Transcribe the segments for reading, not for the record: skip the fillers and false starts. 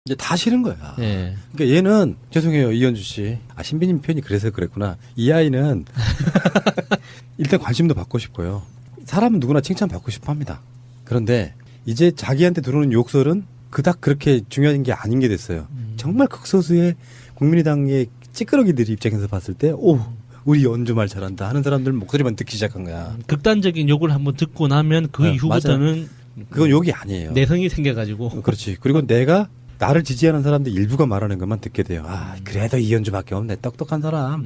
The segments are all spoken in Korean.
이제 다 싫은 거야. 예. 그러니까 얘는 죄송해요 이현주 씨. 아 신비님 표현이 그래서 그랬구나. 이 아이는 일단 관심도 받고 싶고요. 사람은 누구나 칭찬 받고 싶어합니다. 그런데 이제 자기한테 들어오는 욕설은 그닥 그렇게 중요한 게 아닌 게 됐어요. 정말 극소수의 국민의당의 찌끄러기들이 입장에서 봤을 때, 오, 우리 연주 말 잘한다 하는 사람들 목소리만 듣기 시작한 거야. 극단적인 욕을 한번 듣고 나면 그 네, 이후부터는 그건 욕이 아니에요. 내성이 생겨가지고. 그렇지. 그리고 내가 나를 지지하는 사람들 일부가 말하는 것만 듣게 돼요. 아, 그래도 이현주밖에 없네. 똑똑한 사람.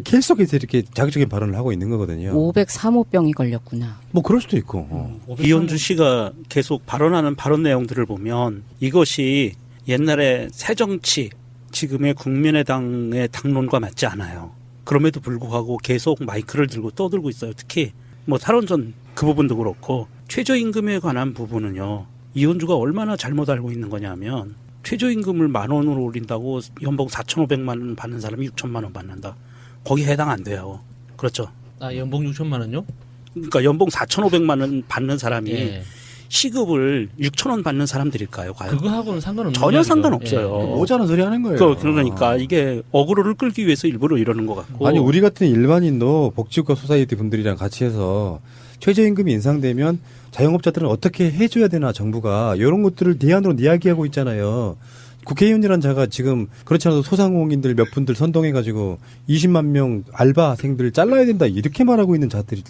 계속해서 이렇게 자극적인 발언을 하고 있는 거거든요. 503호병이 걸렸구나. 뭐 그럴 수도 있고. 이현주 씨가 계속 발언하는 발언 내용들을 보면 이것이 옛날에 새정치, 지금의 국민의당의 당론과 맞지 않아요. 그럼에도 불구하고 계속 마이크를 들고 떠들고 있어요. 특히 뭐 탈원전 그 부분도 그렇고 최저임금에 관한 부분은요. 이현주가 얼마나 잘못 알고 있는 거냐면 최저임금을 10,000원으로 올린다고 연봉 4,500만 원 받는 사람이 6,000만 원 받는다. 거기 해당 안 돼요. 그렇죠. 아, 연봉 6천만 원요? 그러니까 연봉 4,500만 원 받는 사람이 예. 시급을 6,000원 받는 사람들일까요? 과연? 그거하고는 상관없는 전혀 거죠. 상관없어요. 모자란 소리 하는 거예요. 그러니까 이게 어그로를 끌기 위해서 일부러 이러는 것 같고. 아니 우리 같은 일반인도 복지국가 소사이어티 분들이랑 같이 해서 최저임금이 인상되면 자영업자들은 어떻게 해줘야 되나 정부가 이런 것들을 대안으로 이야기하고 있잖아요. 국회의원이란 자가 지금 그렇지 않아도 소상공인들 몇 분들 선동해가지고 20만 명 알바생들 잘라야 된다 이렇게 말하고 있는 자들이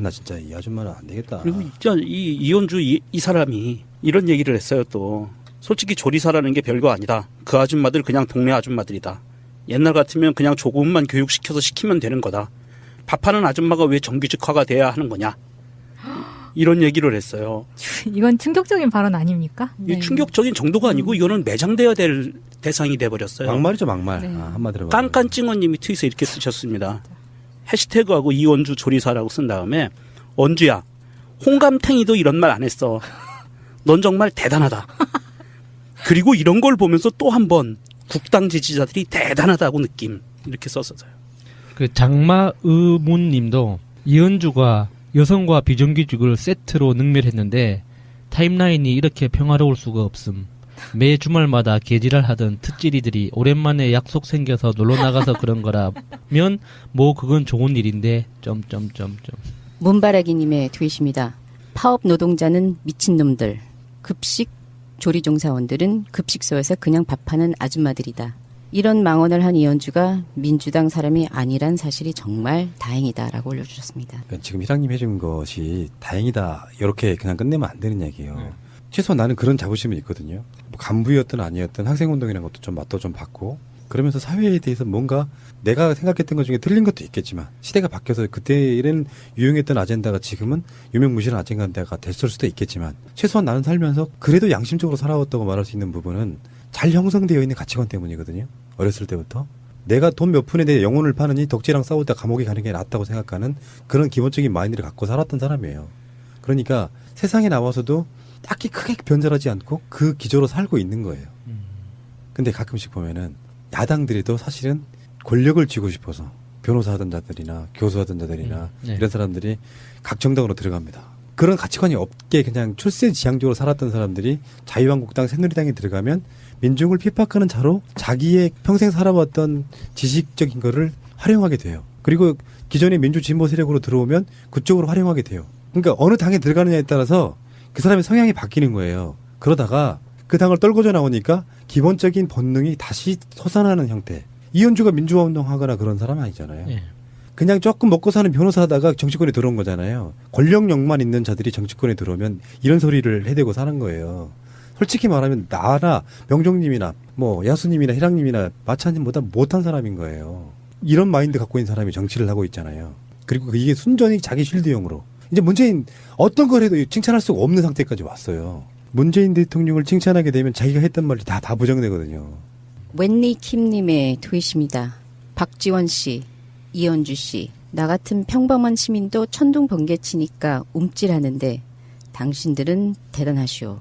나 진짜 이 아줌마는 안 되겠다. 그리고 진짜 이현주 이 사람이 이런 얘기를 했어요. 또 솔직히 조리사라는 게 별거 아니다. 그 아줌마들 그냥 동네 아줌마들이다. 옛날 같으면 그냥 조금만 교육시켜서 시키면 되는 거다. 밥하는 아줌마가 왜 정규직화가 돼야 하는 거냐. 이런 얘기를 했어요. 이건 충격적인 발언 아닙니까? 이 충격적인 정도가 아니고 이거는 매장돼야 될 대상이 돼버렸어요. 막말이죠 막말. 네. 한마디로 깐깐찡언님이 트윗에 이렇게 쓰셨습니다. 해시태그하고 이원주 조리사라고 쓴 다음에 언주야 홍감탱이도 이런 말 안 했어. 넌 정말 대단하다. 그리고 이런 걸 보면서 또 한 번 국당 지지자들이 대단하다고 느낌 이렇게 썼어요. 그 장마의문님도 이현주가 여성과 비정규직을 세트로 능멸했는데 타임라인이 이렇게 평화로울 수가 없음. 매 주말마다 개지랄하던 특지리들이 오랜만에 약속 생겨서 놀러 나가서 그런 거라면 뭐 그건 좋은 일인데 문바라기님의 트윗입니다. 파업 노동자는 미친놈들. 급식 조리종사원들은 급식소에서 그냥 밥하는 아줌마들이다. 이런 망언을 한 이현주가 민주당 사람이 아니란 사실이 정말 다행이다라고 올려주셨습니다. 그러니까 지금 희랑님 해준 것이 다행이다 이렇게 그냥 끝내면 안 되는 얘기예요. 최소한 나는 그런 자부심은 있거든요. 뭐 간부였든 아니었든 학생운동이라는 것도 좀 맛도 좀 봤고 그러면서 사회에 대해서 뭔가 내가 생각했던 것 중에 틀린 것도 있겠지만 시대가 바뀌어서 그때는 유용했던 아젠다가 지금은 유명무실한 아젠다가 됐을 수도 있겠지만 최소한 나는 살면서 그래도 양심적으로 살아왔다고 말할 수 있는 부분은 잘 형성되어 있는 가치관 때문이거든요. 어렸을 때부터. 내가 돈 몇 푼에 대해 영혼을 파느니 덕지랑 싸울 때 감옥에 가는 게 낫다고 생각하는 그런 기본적인 마인드를 갖고 살았던 사람이에요. 그러니까 세상에 나와서도 딱히 크게 변절하지 않고 그 기조로 살고 있는 거예요. 근데 가끔씩 보면은 야당들이도 사실은 권력을 쥐고 싶어서 변호사 하던 자들이나 교수 하던 자들이나 네. 이런 사람들이 각 정당으로 들어갑니다. 그런 가치관이 없게 그냥 출세지향적으로 살았던 사람들이 자유한국당, 새누리당에 들어가면 민중을 핍박하는 자로 자기의 평생 살아왔던 지식적인 거를 활용하게 돼요. 그리고 기존의 민주진보 세력으로 들어오면 그쪽으로 활용하게 돼요. 그러니까 어느 당에 들어가느냐에 따라서 그 사람의 성향이 바뀌는 거예요. 그러다가 그 당을 떨궈져 나오니까 기본적인 본능이 다시 솟아나는 형태. 이현주가 민주화 운동하거나 그런 사람 아니잖아요. 예. 그냥 조금 먹고 사는 변호사 하다가 정치권에 들어온 거잖아요. 권력욕만 있는 자들이 정치권에 들어오면 이런 소리를 해대고 사는 거예요. 솔직히 말하면 나나 명종님이나 뭐 야수님이나 희랑님이나 마차님보다 못한 사람인 거예요. 이런 마인드 갖고 있는 사람이 정치를 하고 있잖아요. 그리고 이게 순전히 자기 쉴드용으로. 이제 문재인 어떤 걸 해도 칭찬할 수가 없는 상태까지 왔어요. 문재인 대통령을 칭찬하게 되면 자기가 했던 말이 다 부정되거든요. 웬리 킴님의 트윗입니다. 박지원 씨, 이현주 씨, 나 같은 평범한 시민도 천둥 번개 치니까 움찔하는데 당신들은 대단하시오.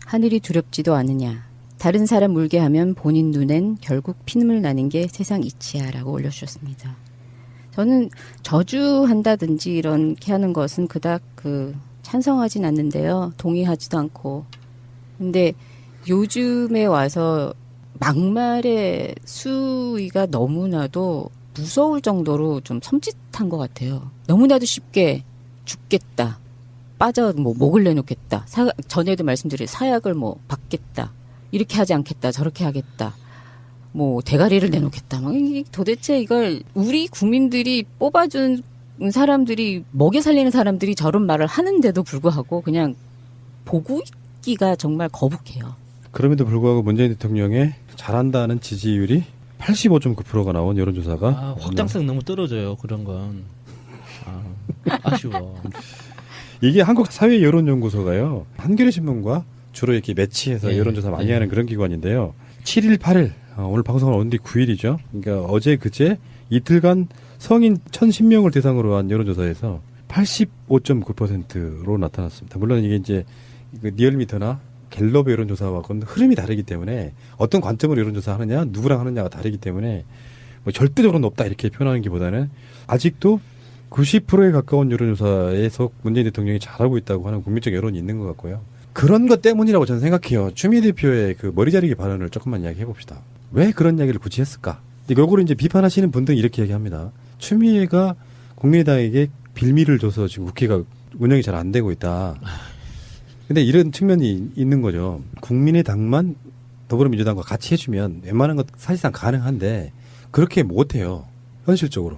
하늘이 두렵지도 않으냐. 다른 사람 울게 하면 본인 눈엔 결국 피눈물 나는 게 세상 이치야라고 올려주셨습니다. 저는 저주한다든지 이렇게 하는 것은 그닥 찬성하진 않는데요. 동의하지도 않고. 근데 요즘에 와서 막말의 수위가 너무나도 무서울 정도로 좀 섬찟한 것 같아요. 너무나도 쉽게 죽겠다. 빠져 목을 내놓겠다. 전에도 말씀드린 사약을 받겠다. 이렇게 하지 않겠다. 저렇게 하겠다. 대가리를 내놓겠다. 도대체 이걸 우리 국민들이 뽑아준 사람들이 먹여 살리는 사람들이 저런 말을 하는데도 불구하고 그냥 보고 있기가 정말 거북해요. 그럼에도 불구하고 문재인 대통령의 잘한다는 지지율이 85.9%가 나온 여론조사가 확장성 너무 떨어져요. 그런 건. 아쉬워. 이게 한국 사회 여론연구소가요. 한겨레 신문과 주로 이렇게 매치해서 네. 여론조사 많이 하는 그런 기관인데요. 7일, 8일 오늘 방송을 오는 뒤 9일이죠. 그러니까 어제 그제 이틀간 성인 1,010명을 대상으로 한 여론조사에서 85.9%로 나타났습니다. 물론 이게 이제 리얼미터나 갤럽 여론조사와는 흐름이 다르기 때문에 어떤 관점으로 여론조사하느냐, 누구랑 하느냐가 다르기 때문에 절대적으로 높다 이렇게 표현하는 것보다는 아직도 90%에 가까운 여론조사에서 문재인 대통령이 잘하고 있다고 하는 국민적 여론이 있는 것 같고요. 그런 것 때문이라고 저는 생각해요. 추미애 대표의 그 머리 자르기 발언을 조금만 이야기해 봅시다. 왜 그런 이야기를 굳이 했을까? 이걸 이제 비판하시는 분들은 이렇게 얘기합니다. 추미애가 국민의당에게 빌미를 줘서 지금 국회가 운영이 잘 안 되고 있다. 근데 이런 측면이 있는 거죠. 국민의당만 더불어민주당과 같이 해주면 웬만한 것 사실상 가능한데 그렇게 못해요. 현실적으로.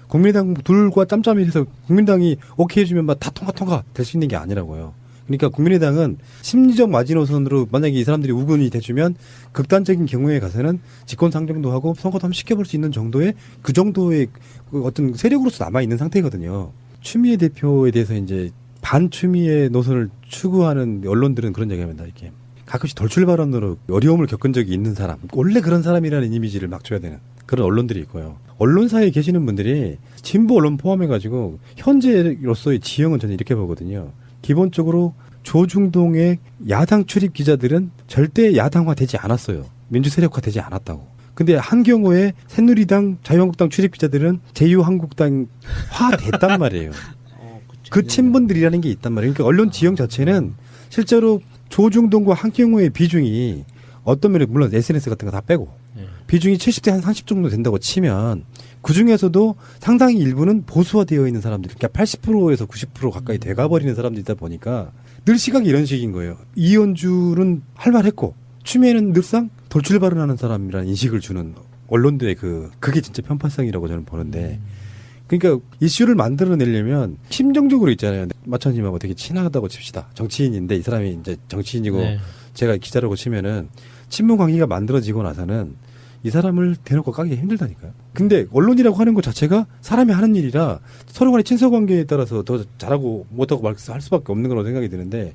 국민의당 둘과 짬짬이 해서 국민당이 오케이 해주면 다 통과 될 수 있는 게 아니라고요. 그러니까 국민의당은 심리적 마지노선으로 만약에 이 사람들이 우군이 돼주면 극단적인 경우에 가서는 직권 상정도 하고 선거도 한번 시켜볼 수 있는 정도의 그 정도의 그 어떤 세력으로서 남아있는 상태거든요. 추미애 대표에 대해서 이제 반추미애 노선을 추구하는 언론들은 그런 얘기합니다. 이렇게 가끔씩 돌출 발언으로 어려움을 겪은 적이 있는 사람, 원래 그런 사람이라는 이미지를 막 줘야 되는 그런 언론들이 있고요. 언론사에 계시는 분들이 진보 언론 포함해가지고 현재로서의 지형은 저는 이렇게 보거든요. 기본적으로 조중동의 야당 출입 기자들은 절대 야당화되지 않았어요. 민주세력화되지 않았다고. 근데 한경호의 새누리당, 자유한국당 출입 기자들은 제유한국당화 됐단 말이에요. 그 친분들이라는 게 있단 말이에요. 그러니까 언론 지형 자체는 실제로 조중동과 한경호의 비중이 어떤 면에 물론 SNS 같은 거 다 빼고 비중이 70대 한 30 정도 된다고 치면 그 중에서도 상당히 일부는 보수화되어 있는 사람들, 그러니까 80%에서 90% 가까이 돼가버리는 사람들이다 보니까 늘 시각이 이런 식인 거예요. 이현주는 할 말했고 추미애는 늘상 돌출 발언하는 사람이라는 인식을 주는 언론들의 그게 진짜 편파성이라고 저는 보는데. 그러니까 이슈를 만들어내려면 심정적으로 있잖아요. 마천님하고 되게 친하다고 칩시다. 정치인인데 이 사람이 이제 정치인이고 제가 기자라고 치면은 친분 관계가 만들어지고 나서는 이 사람을 대놓고 까기가 힘들다니까요. 근데 언론이라고 하는 것 자체가 사람이 하는 일이라 서로 간의 친서 관계에 따라서 더 잘하고 못하고 할 수밖에 없는 거라고 생각이 드는데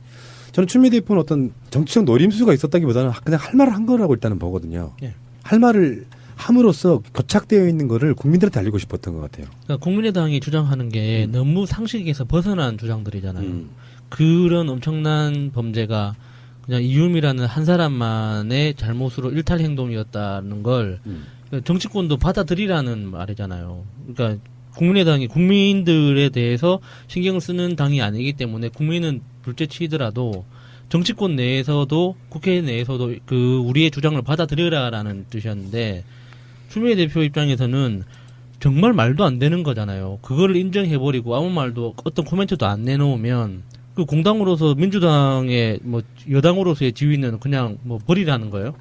저는 추미애 대표는 어떤 정치적 노림수가 있었다기보다는 그냥 할 말을 한 거라고 일단은 보거든요. 할 말을 함으로써 교착되어 있는 거를 국민들한테 알리고 싶었던 것 같아요. 그러니까 국민의당이 주장하는 게 너무 상식에서 벗어난 주장들이잖아요. 그런 엄청난 범죄가 그냥 이유미라는 한 사람만의 잘못으로 일탈 행동이었다는 걸 정치권도 받아들이라는 말이잖아요. 그러니까 국민의당이 국민들에 대해서 신경을 쓰는 당이 아니기 때문에 국민은 둘째치더라도 정치권 내에서도 국회 내에서도 우리의 주장을 받아들여라라는 뜻이었는데 추미애 대표 입장에서는 정말 말도 안 되는 거잖아요. 그거를 인정해버리고 아무 말도 어떤 코멘트도 안 내놓으면 그 공당으로서 민주당의 여당으로서의 지위는 그냥 버리라는 거예요.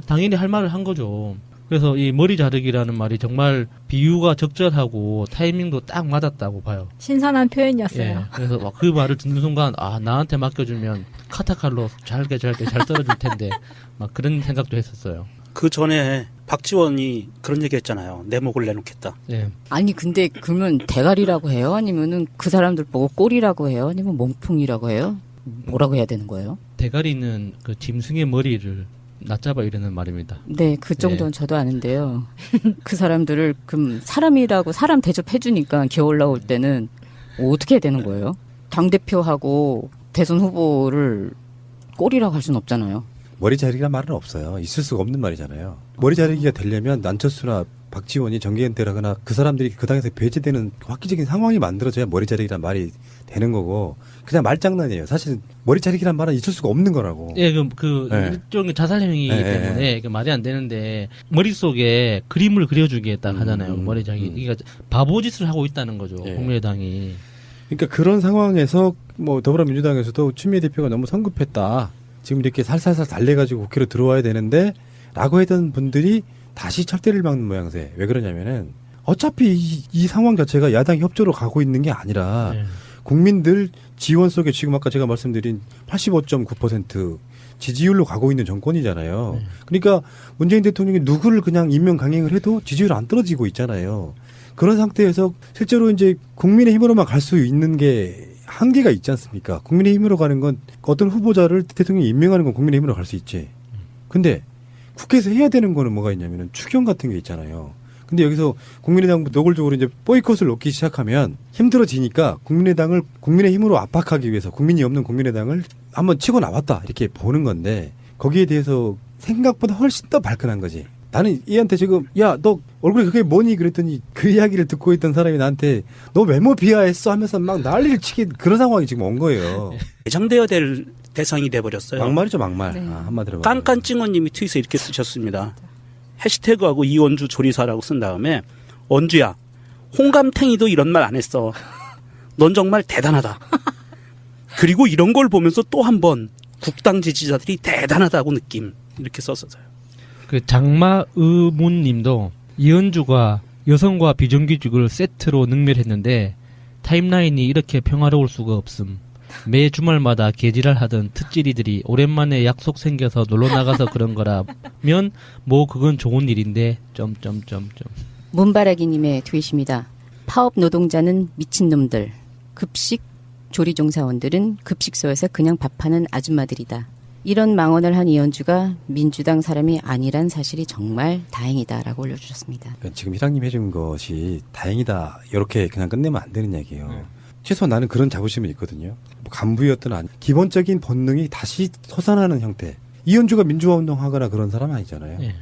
당연히 할 말을 한 거죠. 그래서 이 머리 자르기라는 말이 정말 비유가 적절하고 타이밍도 딱 맞았다고 봐요. 신선한 표현이었어요. 예, 그래서 그 말을 듣는 순간 나한테 맡겨주면 카타칼로 잘게 잘 떨어질 텐데 막 그런 생각도 했었어요. 그 전에 박지원이 그런 얘기 했잖아요. 내 목을 내놓겠다. 예. 아니 근데 그러면 대가리라고 해요? 아니면은 그 사람들 보고 꼬리라고 해요? 아니면 몸통이라고 해요? 뭐라고 해야 되는 거예요? 대가리는 그 짐승의 머리를 낮잡아 이르는 말입니다. 네, 그 정도는 저도 아는데요. 그 사람들을 그럼 사람이라고 사람 대접해주니까 기어 올라올 때는 어떻게 해야 되는 거예요? 당대표하고 대선 후보를 꼴이라고 할 수는 없잖아요. 머리 자르기란 말은 없어요. 있을 수가 없는 말이잖아요. 머리 자르기가 되려면 안철수나 박지원이 정계은퇴하거나 그 사람들이 그 당에서 배제되는 획기적인 상황이 만들어져야 머리 자르기란 말이 되는 거고 그냥 말장난이에요. 사실 머리 자르기란 말은 있을 수가 없는 거라고. 예, 네. 일종의 자살행위이기 네, 때문에 그 말이 안 되는데 머릿속에 그림을 그려주겠다 하잖아요. 머리 자기. 그러니까 바보짓을 하고 있다는 거죠. 예. 국민의당이. 그러니까 그런 상황에서 뭐 더불어민주당에서도 추미애 대표가 너무 성급했다. 지금 이렇게 살살살 달래가지고 국회로 들어와야 되는데 라고 했던 분들이 다시 철대를 막는 모양새. 왜 그러냐면은 어차피 이 상황 자체가 야당 협조로 가고 있는 게 아니라 예. 국민들 지원 속에 지금 아까 제가 말씀드린 85.9% 지지율로 가고 있는 정권이잖아요. 그러니까 문재인 대통령이 누구를 그냥 임명 강행을 해도 지지율 안 떨어지고 있잖아요. 그런 상태에서 실제로 이제 국민의힘으로만 갈 수 있는 게 한계가 있지 않습니까? 국민의힘으로 가는 건 어떤 후보자를 대통령이 임명하는 건 국민의힘으로 갈 수 있지. 근데 국회에서 해야 되는 거는 뭐가 있냐면은 추경 같은 게 있잖아요. 근데 여기서 국민의당 노골적으로 이제 보이콧을 놓기 시작하면 힘들어지니까 국민의당을 국민의힘으로 압박하기 위해서 국민이 없는 국민의당을 한번 치고 나왔다 이렇게 보는 건데 거기에 대해서 생각보다 훨씬 더 발끈한 거지. 나는 얘한테 지금 야 너 얼굴이 그게 뭐니 그랬더니 그 이야기를 듣고 있던 사람이 나한테 너 외모 비하했어 하면서 막 난리를 치긴 그런 상황이 지금 온 거예요. 예정되어야 될 대상이 돼버렸어요. 막말이죠 막말. 네. 한마디로. 깐깐찡언님이 트윗에 이렇게 쓰셨습니다. 해시태그하고 이원주 조리사라고 쓴 다음에 원주야 홍감탱이도 이런 말 안 했어. 넌 정말 대단하다. 그리고 이런 걸 보면서 또 한 번 국당 지지자들이 대단하다고 느낌 이렇게 썼어요. 그 장마의문님도 이현주가 여성과 비정규직을 세트로 능멸했는데 타임라인이 이렇게 평화로울 수가 없음. 매 주말마다 개지랄하던 특지리들이 오랜만에 약속 생겨서 놀러 나가서 그런 거라면 뭐 그건 좋은 일인데 점점점점. 문바라기님의 트윗입니다. 파업 노동자는 미친놈들. 급식 조리종사원들은 급식소에서 그냥 밥하는 아줌마들이다. 이런 망언을 한 이현주가 민주당 사람이 아니란 사실이 정말 다행이다라고 올려주셨습니다. 그러니까 지금 희랑님 해준 것이 다행이다 이렇게 그냥 끝내면 안 되는 얘기예요. 최소한 나는 그런 자부심이 있거든요. 뭐 간부였든 아니 기본적인 본능이 다시 솟아나는 형태. 이현주가 민주화 운동하거나 그런 사람 아니잖아요. 예.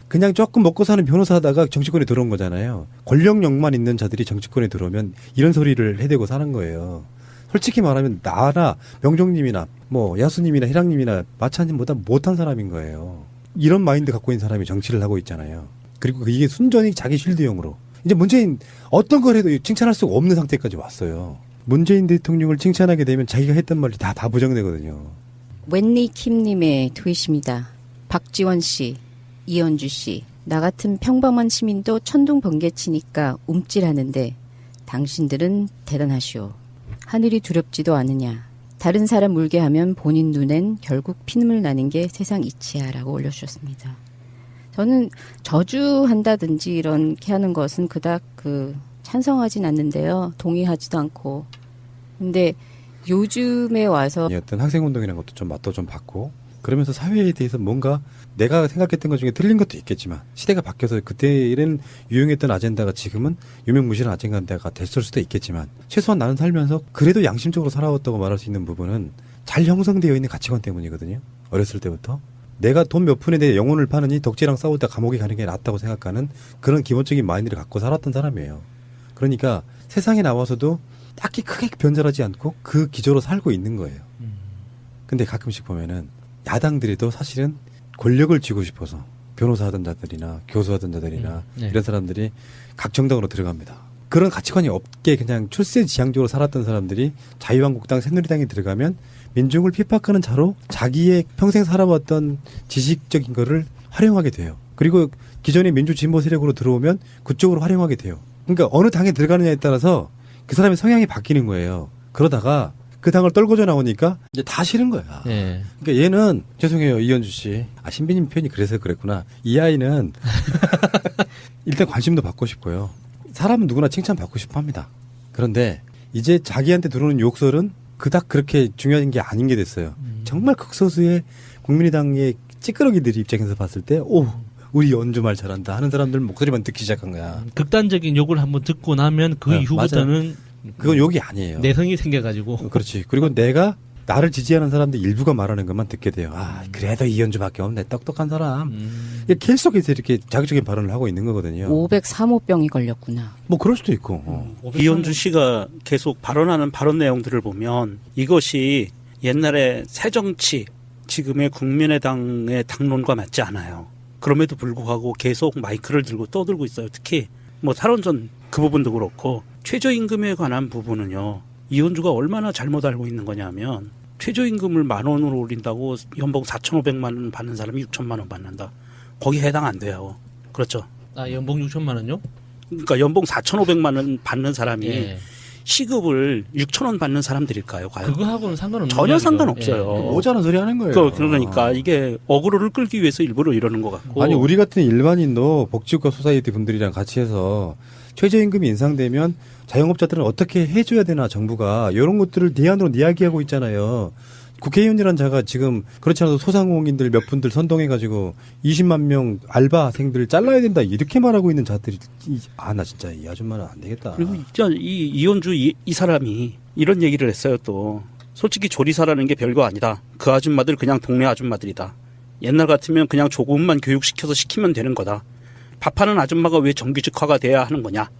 그냥 조금 먹고 사는 변호사 하다가 정치권에 들어온 거잖아요. 권력욕만 있는 자들이 정치권에 들어오면 이런 소리를 해대고 사는 거예요. 솔직히 말하면 나나 명종님이나 뭐 야수님이나 희랑님이나 마차님보다 못한 사람인 거예요. 이런 마인드 갖고 있는 사람이 정치를 하고 있잖아요. 그리고 이게 순전히 자기 쉴드용으로. 이제 문재인 어떤 걸 해도 칭찬할 수가 없는 상태까지 왔어요. 문재인 대통령을 칭찬하게 되면 자기가 했던 말이 다 부정되거든요. 웬리 킴님의 트윗입니다. 박지원 씨, 이현주 씨, 나 같은 평범한 시민도 천둥 번개 치니까 움찔하는데 당신들은 대단하시오. 하늘이 두렵지도 않으냐. 다른 사람 울게 하면 본인 눈엔 결국 피눈물 나는 게 세상 이치야라고 올려주셨습니다. 저는 저주한다든지 이렇게 하는 것은 그닥 찬성하진 않는데요. 동의하지도 않고. 근데 요즘에 와서 어떤 학생운동이라는 것도 좀 맛도 좀 봤고 그러면서 사회에 대해서 뭔가 내가 생각했던 것 중에 틀린 것도 있겠지만 시대가 바뀌어서 그때는 유용했던 아젠다가 지금은 유명무실한 아젠다가 됐을 수도 있겠지만 최소한 나는 살면서 그래도 양심적으로 살아왔다고 말할 수 있는 부분은 잘 형성되어 있는 가치관 때문이거든요. 어렸을 때부터. 내가 돈 몇 푼에 대해 영혼을 파느니 덕지랑 싸우다 감옥에 가는 게 낫다고 생각하는 그런 기본적인 마인드를 갖고 살았던 사람이에요. 그러니까 세상에 나와서도 딱히 크게 변절하지 않고 그 기조로 살고 있는 거예요. 근데 가끔씩 보면은 야당들이도 사실은 권력을 쥐고 싶어서 변호사 하던 자들이나 교수 하던 자들이나 네. 이런 사람들이 각 정당으로 들어갑니다. 그런 가치관이 없게 그냥 출세지향적으로 살았던 사람들이 자유한국당 새누리당에 들어가면 민중을 핍박하는 자로 자기의 평생 살아왔던 지식적인 거를 활용하게 돼요. 그리고 기존의 민주진보 세력으로 들어오면 그쪽으로 활용하게 돼요. 그러니까 어느 당에 들어가느냐에 따라서 그 사람의 성향이 바뀌는 거예요. 그러다가 그 당을 떨궈져 나오니까 이제 다 싫은 거야. 예. 그러니까 얘는 죄송해요 이현주 씨. 아 신비님 표현이 그래서 그랬구나. 이 아이는 일단 관심도 받고 싶고요. 사람은 누구나 칭찬받고 싶어합니다. 그런데 이제 자기한테 들어오는 욕설은 그닥 그렇게 중요한 게 아닌 게 됐어요. 정말 극소수의 국민의당의 찌끄러기들이 입장에서 봤을 때 오 우리 연주 말 잘한다 하는 사람들 목소리만 듣기 시작한 거야. 극단적인 욕을 한번 듣고 나면 그 네, 이후부터는 그건 욕이 아니에요. 내성이 생겨가지고. 그렇지. 그리고 내가 나를 지지하는 사람들 일부가 말하는 것만 듣게 돼요. 아, 그래도 이현주밖에 없네. 똑똑한 사람. 이게 계속해서 이렇게 자극적인 발언을 하고 있는 거거든요. 503호병이 걸렸구나. 뭐 그럴 수도 있고. 이현주 씨가 계속 발언하는 발언 내용들을 보면 이것이 옛날에 새정치, 지금의 국민의당의 당론과 맞지 않아요. 그럼에도 불구하고 계속 마이크를 들고 떠들고 있어요. 특히 뭐 탈원전 그 부분도 그렇고 최저임금에 관한 부분은요. 이현주가 얼마나 잘못 알고 있는 거냐면 최저임금을 10,000원으로 올린다고 연봉 4,500만 원 받는 사람이 6,000만 원 받는다. 거기 해당 안 돼요. 그렇죠. 아, 연봉 6천만 원요? 그러니까 연봉 4,500만 원 받는 사람이 예. 시급을 6,000원 받는 사람들일까요? 과연? 그거하고는 상관없는 전혀 이야기죠. 상관없어요. 예. 오자는 소리 하는 거예요. 그러니까 이게 어그로를 끌기 위해서 일부러 이러는 것 같고. 아니 우리 같은 일반인도 복지국가 소사이어티 분들이랑 같이 해서 최저임금이 인상되면 자영업자들은 어떻게 해줘야 되나 정부가 이런 것들을 대안으로 이야기하고 있잖아요. 국회의원이란 자가 지금 그렇지 않아도 소상공인들 몇 분들 선동해가지고 20만 명 알바생들 잘라야 된다 이렇게 말하고 있는 자들이 나 진짜 이 아줌마는 안 되겠다. 그리고 진짜 이현주 이 사람이 이런 얘기를 했어요 또. 솔직히 조리사라는 게 별거 아니다. 그 아줌마들 그냥 동네 아줌마들이다. 옛날 같으면 그냥 조금만 교육시켜서 시키면 되는 거다. 밥하는 아줌마가 왜 정규직화가 돼야 하는 거냐.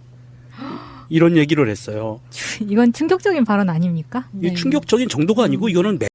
이런 얘기를 했어요. 이건 충격적인 발언 아닙니까? 이 충격적인 정도가 아니고 이거는